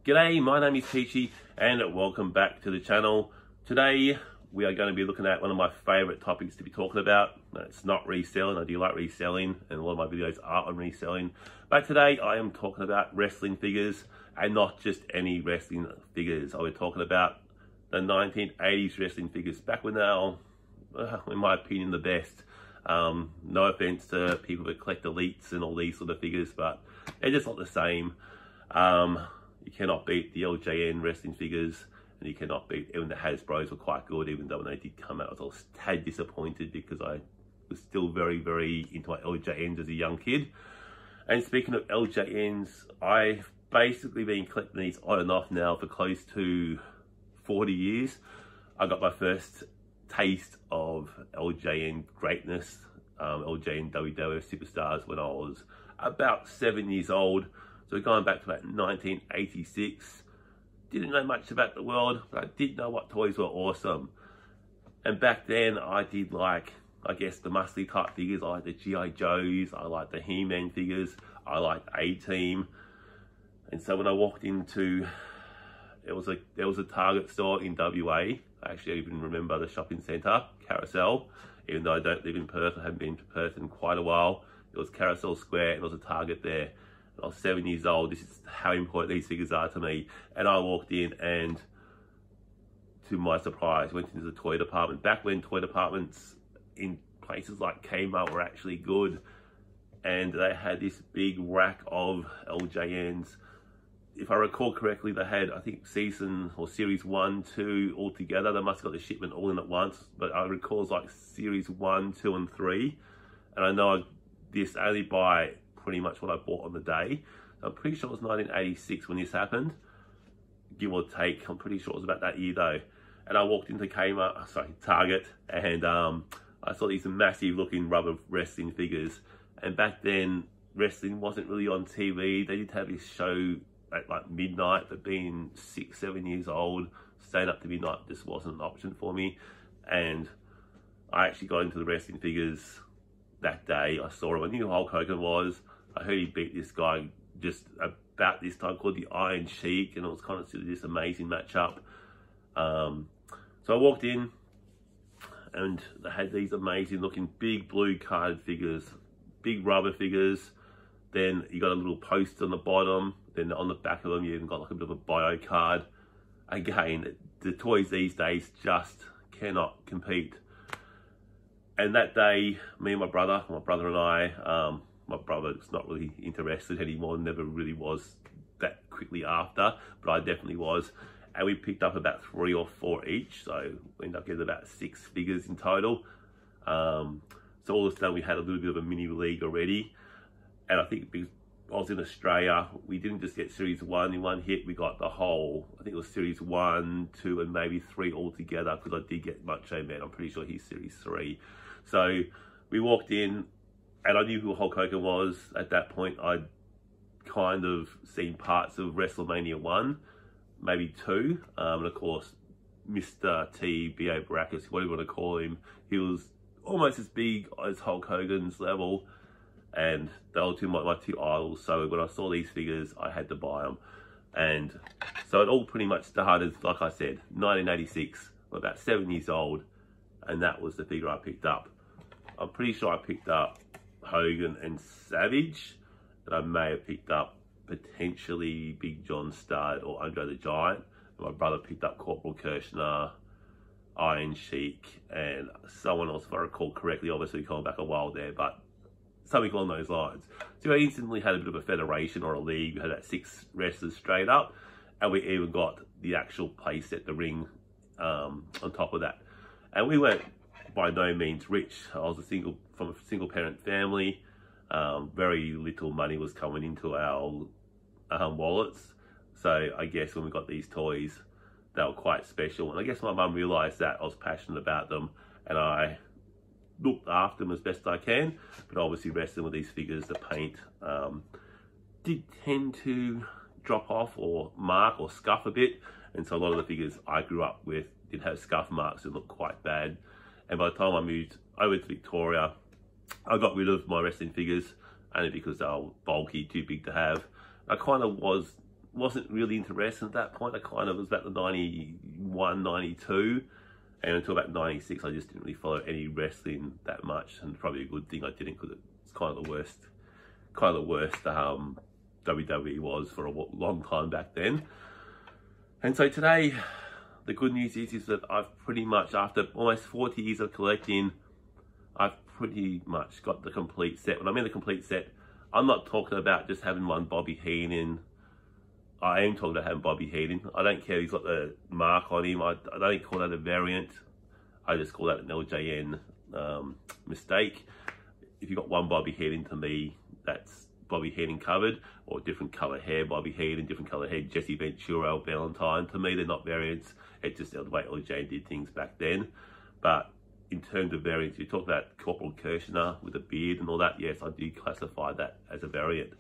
G'day, my name is Peachy and welcome back to the channel. Today we are going to be looking at one of my favourite topics to be talking about. It's not reselling. I do like reselling and a lot of my videos are on reselling. But today I am talking about wrestling figures, and not just any wrestling figures. I'll be talking about the 1980s wrestling figures, back when they were, in my opinion, the best. No offense to people that collect elites and all these sort of figures, but they're just not the same. You cannot beat the LJN wrestling figures, and you cannot beat, even the Hasbros were quite good, even though when they did come out I was a tad disappointed because I was still very into my LJNs as a young kid. And speaking of LJNs, I've basically been collecting these on and off now for close to 40 years. I got my first taste of LJN greatness, LJN WWF Superstars, when I was about 7 years old. So going back to about 1986, didn't know much about the world, but I did know what toys were awesome. And back then I did like, I guess, the muscly type figures. I liked the G.I. Joes, I liked the He-Man figures, I liked A-Team. And so when I walked into, there was a Target store in WA. I actually even remember the shopping centre, Carousel. Even though I don't live in Perth, I haven't been to Perth in quite a while. It was Carousel Square and there was a Target there. I was 7 years old. This is how important these figures are to me. And I walked in and, to my surprise, went into the toy department. Back when toy departments in places like Kmart were actually good. And they had this big rack of LJNs. If I recall correctly, they had, I think, season or series 1, 2 all together. They must have got the shipment all in at once. But I recall it was like series 1, 2 and 3. And I know this only by pretty much what I bought on the day. So I'm pretty sure it was 1986 when this happened, give or take. I'm pretty sure it was about that year though. And I walked into Target, and I saw these massive looking rubber wrestling figures. And back then, wrestling wasn't really on TV. They did have this show at like midnight, but being 6, 7 years old, staying up to midnight just wasn't an option for me. And I actually got into the wrestling figures that day. I saw him. I knew who Hulk Hogan was. I heard he beat this guy just about this time called the Iron Sheik, and it was kind of this amazing matchup. So I walked in and they had these amazing looking big blue carded figures, big rubber figures. Then you got a little post on the bottom. Then on the back of them you even got like a bit of a bio card. Again, the toys these days just cannot compete. And that day, me and my brother and I, my brother's not really interested anymore, never really was that quickly after, but I definitely was. And we picked up about 3 or 4 each, so we ended up getting about 6 figures in total. So all of a sudden we had a little bit of a mini league already. And I think because I was in Australia, we didn't just get series 1 in one hit, we got the whole, I think it was series 1, 2 and maybe 3 all together, because I did get Macho Man. I'm pretty sure he's series 3. So we walked in, and I knew who Hulk Hogan was at that point. I'd kind of seen parts of WrestleMania 1, maybe 2. And of course, Mr. T, B.A. Baracus, whatever you want to call him, he was almost as big as Hulk Hogan's level. And they were my two idols. So when I saw these figures, I had to buy them. And so it all pretty much started, like I said, 1986. I'm about 7 years old. And that was the figure I picked up. I'm pretty sure I picked up Hogan and Savage, and I may have picked up potentially Big John Studd or Andre the Giant. And my brother picked up Corporal Kirshner, Iron Sheik, and someone else, if I recall correctly, obviously going back a while there, but something along those lines. So I instantly had a bit of a federation or a league. We had that 6 wrestlers straight up, and we even got the actual place set, the ring, on top of that. And we weren't by no means rich. I was from a single parent family. Very little money was coming into our wallets. So I guess when we got these toys, they were quite special. And I guess my mum realised that I was passionate about them, and I looked after them as best I can. But obviously wrestling with these figures, the paint did tend to drop off or mark or scuff a bit. And so a lot of the figures I grew up with did have scuff marks and looked quite bad. And by the time I moved over to Victoria, I got rid of my wrestling figures only because they were bulky, too big to have. I kind of was wasn't really into wrestling at that point. I kind of was about the 91, 92, and until about 96, I just didn't really follow any wrestling that much, and probably a good thing I didn't, because it's kind of the worst WWE was for a long time back then. And so today, the good news is that I've pretty much, after almost 40 years of collecting, I've pretty much got the complete set. When I mean the complete set, I'm not talking about just having one Bobby Heenan. I am talking about having Bobby Heenan. I don't care if he's got the mark on him. I don't call that a variant. I just call that an LJN mistake. If you've got one Bobby Heenan, to me, that's Bobby Heenan covered, or different colour hair Bobby Heenan, different colour hair Jesse Ventura or Valentine. To me, they're not variants. It's just the way LJ did things back then. But in terms of variants, you talk about Corporal Kirshner with a beard and all that. Yes, I do classify that as a variant.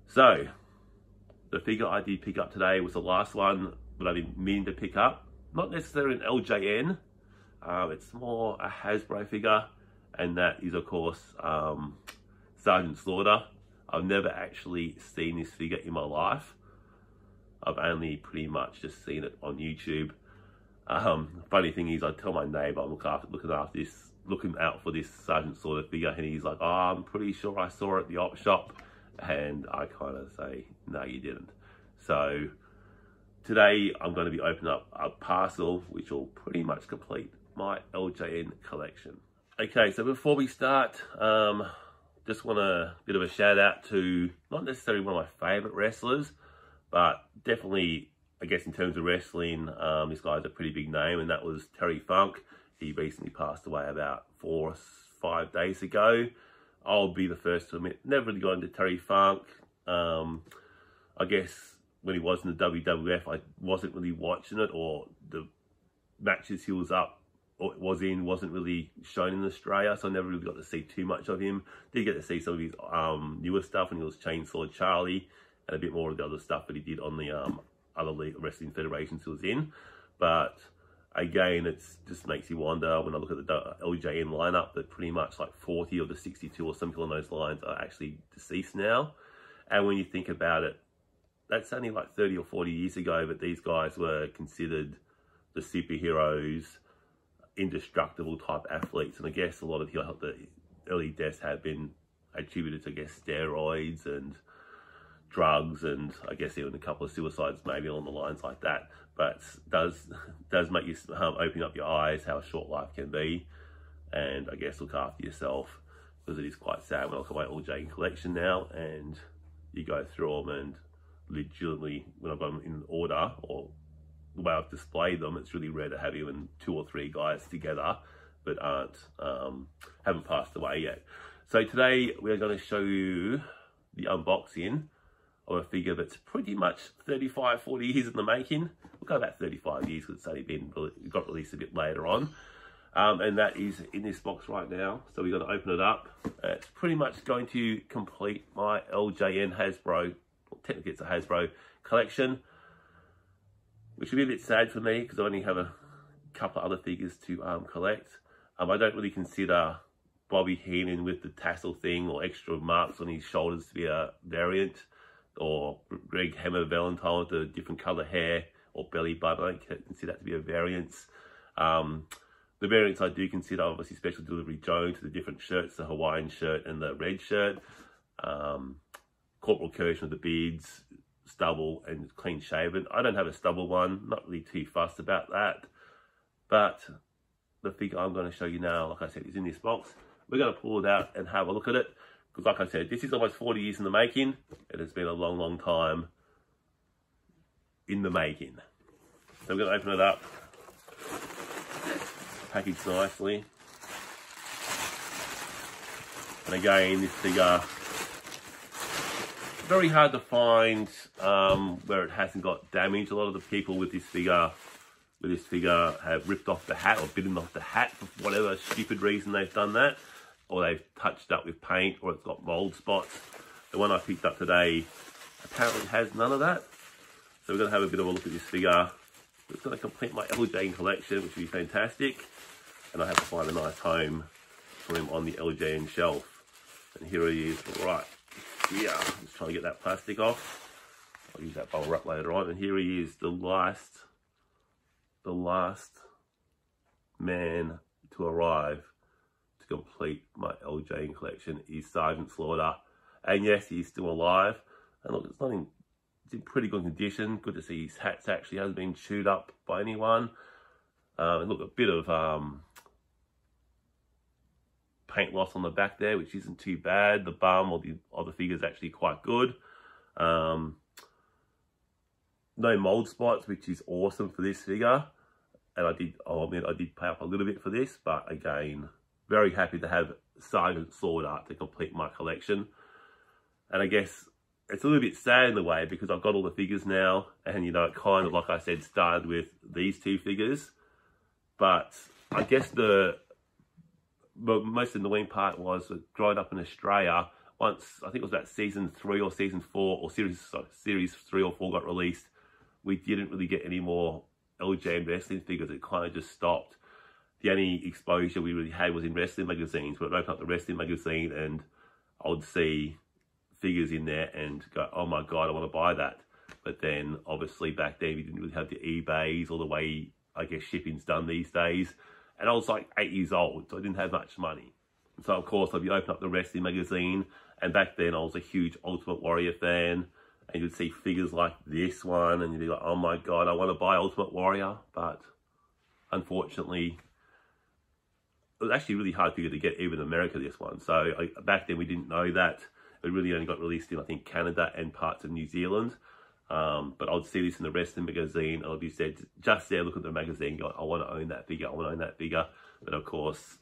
So, the figure I did pick up today was the last one that I've been meaning to pick up. Not necessarily an LJN. It's more a Hasbro figure, and that is, of course, Sergeant Slaughter. I've never actually seen this figure in my life. I've only pretty much just seen it on YouTube. Funny thing is, I tell my neighbour I'm looking out for this Sergeant Slaughter figure, and he's like, "Oh, I'm pretty sure I saw it at the op shop," and I kind of say, "No, you didn't." So today I'm going to be opening up a parcel which will pretty much complete my LJN collection. Okay, so before we start, just want a bit of a shout out to not necessarily one of my favourite wrestlers, but definitely, I guess, in terms of wrestling, this guy's a pretty big name, and that was Terry Funk. He recently passed away about 4 or 5 days ago. I'll be the first to admit, never really got into Terry Funk. I guess when he was in the WWF, I wasn't really watching it, or the matches he was up or wasn't really shown in Australia, so I never really got to see too much of him. Did get to see some of his newer stuff when he was Chainsaw Charlie, and a bit more of the other stuff that he did on the other wrestling federations he was in. But again, it just makes you wonder when I look at the LJN lineup that pretty much like 40 of the 62 or something along those lines are actually deceased now. And when you think about it, that's only like 30 or 40 years ago, but these guys were considered the superheroes, indestructible type athletes. And I guess a lot of the early deaths have been attributed to, I guess, steroids and drugs, and I guess even a couple of suicides maybe along the lines like that. But does make you open up your eyes how short life can be, and I guess look after yourself, because it is quite sad when I look at my LJN collection now and you go through them, and legitimately when I've got them in order or the way I've displayed them, it's really rare to have even 2 or 3 guys together but haven't passed away yet. So today we're going to show you the unboxing of a figure that's pretty much 35, 40 years in the making. We'll go about 35 years because it's only got released a bit later on. And that is in this box right now. So we're going to open it up. It's pretty much going to complete my LJN Hasbro, well, technically it's a Hasbro collection, which would be a bit sad for me because I only have a couple of other figures to collect. I don't really consider Bobby Heenan with the tassel thing or extra marks on his shoulders to be a variant, or Greg Hammer Valentine with a different colour hair or belly button. I don't consider that to be a variance. The variants I do consider, obviously, Special Delivery Jones, the different shirts, the Hawaiian shirt and the red shirt. Corporal Kirshner with the beards, stubble and clean shaven. I don't have a stubble one, not really too fussed about that. But the figure I'm going to show you now, like I said, is in this box. We're going to pull it out and have a look at it, because like I said, this is almost 40 years in the making. It has been a long, long time in the making. So we're going to open it up, packaged nicely. And again, this figure, very hard to find where it hasn't got damage. A lot of the people with this figure have ripped off the hat or bitten off the hat for whatever stupid reason they've done that, or they've touched up with paint, or it's got mold spots. The one I picked up today apparently has none of that. So we're going to have a bit of a look at this figure. It's going to complete my LJN collection, which would be fantastic. And I have to find a nice home for him on the LJN shelf. And here he is right here. I'm just trying to get that plastic off. I'll use that bubble wrap later on. And here he is, the last man to arrive to complete my LJN collection is Sergeant Slaughter. And yes, he's still alive. And look, it's in pretty good condition. Good to see his hats actually hasn't been chewed up by anyone. And look, a bit of paint loss on the back there, which isn't too bad. The bum of the figure is actually quite good. No mold spots, which is awesome for this figure. And I'll admit I did pay up a little bit for this, but again, very happy to have Sergeant Slaughter to complete my collection. And I guess it's a little bit sad in a way because I've got all the figures now, and you know, it kind of, like I said, started with these two figures. But I guess the most annoying part was that growing up in Australia, once, I think it was about season 3 or season 4, or series 3 or 4 got released, we didn't really get any more LJN wrestling figures. It kind of just stopped. The only exposure we really had was in wrestling magazines. We'd open up the wrestling magazine and I would see figures in there and go, oh my God, I want to buy that. But then obviously back then we didn't really have the eBays or the way, I guess, shipping's done these days. And I was like 8 years old, so I didn't have much money. So of course I'd be opening up the wrestling magazine, and back then I was a huge Ultimate Warrior fan, and you'd see figures like this one and you'd be like, oh my God, I want to buy Ultimate Warrior. But unfortunately, it was actually a really hard figure to get even in America, this one. So back then we didn't know that. It really only got released in, I think, Canada and parts of New Zealand. But I would see this in the wrestling magazine, and I'd be said, just there, look at the magazine, go, I want to own that figure, I want to own that figure. But of course,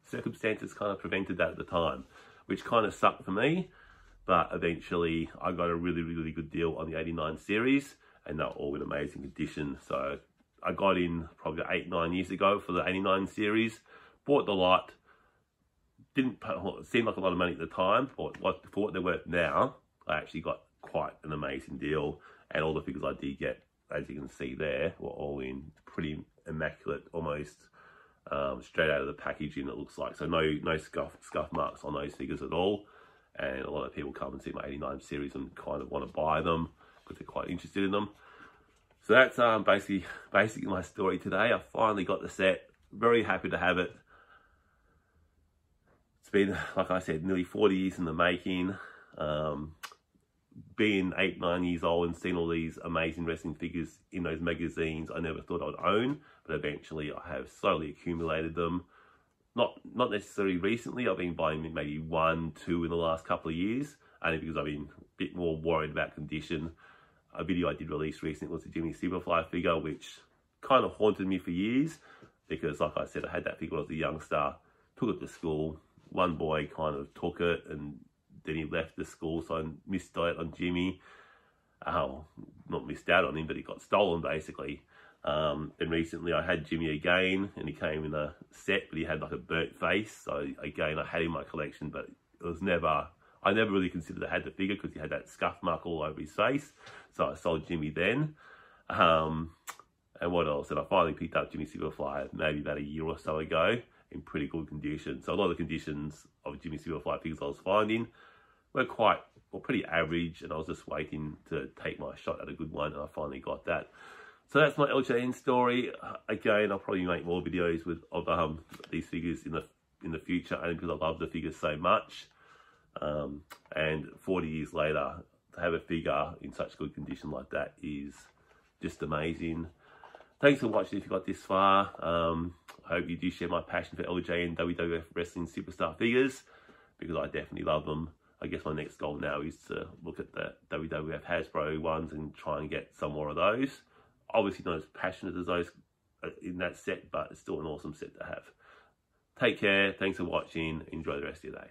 circumstances kind of prevented that at the time, which kind of sucked for me. But eventually, I got a really, really good deal on the 89 series, and they're all in amazing condition. So I got in probably 8-9 years ago for the 89 series, bought the lot. Didn't seem like a lot of money at the time, but for what they're worth now, I actually got quite an amazing deal. And all the figures I did get, as you can see there, were all in pretty immaculate, almost straight out of the packaging, it looks like. So no scuff marks on those figures at all. And a lot of people come and see my 89 series and kind of want to buy them because they're quite interested in them. So that's basically my story today. I finally got the set. Very happy to have it. It's been, like I said, nearly 40 years in the making. Being 8-9 years old and seeing all these amazing wrestling figures in those magazines, I never thought I'd own, but eventually I have slowly accumulated them. Not necessarily recently. I've been buying maybe 1, 2 in the last couple of years, only because I've been a bit more worried about condition. A video I did release recently was the Jimmy Superfly figure, which kind of haunted me for years because, like I said, I had that figure when I was a youngster, took it to school. One boy kind of took it and then he left the school, so I missed out on Jimmy. Not missed out on him, but he got stolen basically. Then recently I had Jimmy again, and he came in a set, but he had like a burnt face. So again, I had him in my collection, but it was I never really considered I had the figure because he had that scuff mark all over his face. So I sold Jimmy then. And what else? And I finally picked up Jimmy Superfly maybe about a year or so ago in pretty good condition. So a lot of the conditions of Jimmy Superfly figures I was finding were pretty average, and I was just waiting to take my shot at a good one, and I finally got that. So that's my LJN story. Again, I'll probably make more videos of these figures in the future, only because I love the figures so much. And 40 years later, to have a figure in such good condition like that is just amazing. Thanks for watching if you got this far. I hope you do share my passion for LJN WWF Wrestling Superstar figures, because I definitely love them. I guess my next goal now is to look at the WWF Hasbro ones and try and get some more of those. Obviously not as passionate as those in that set, but it's still an awesome set to have. Take care. Thanks for watching. Enjoy the rest of your day.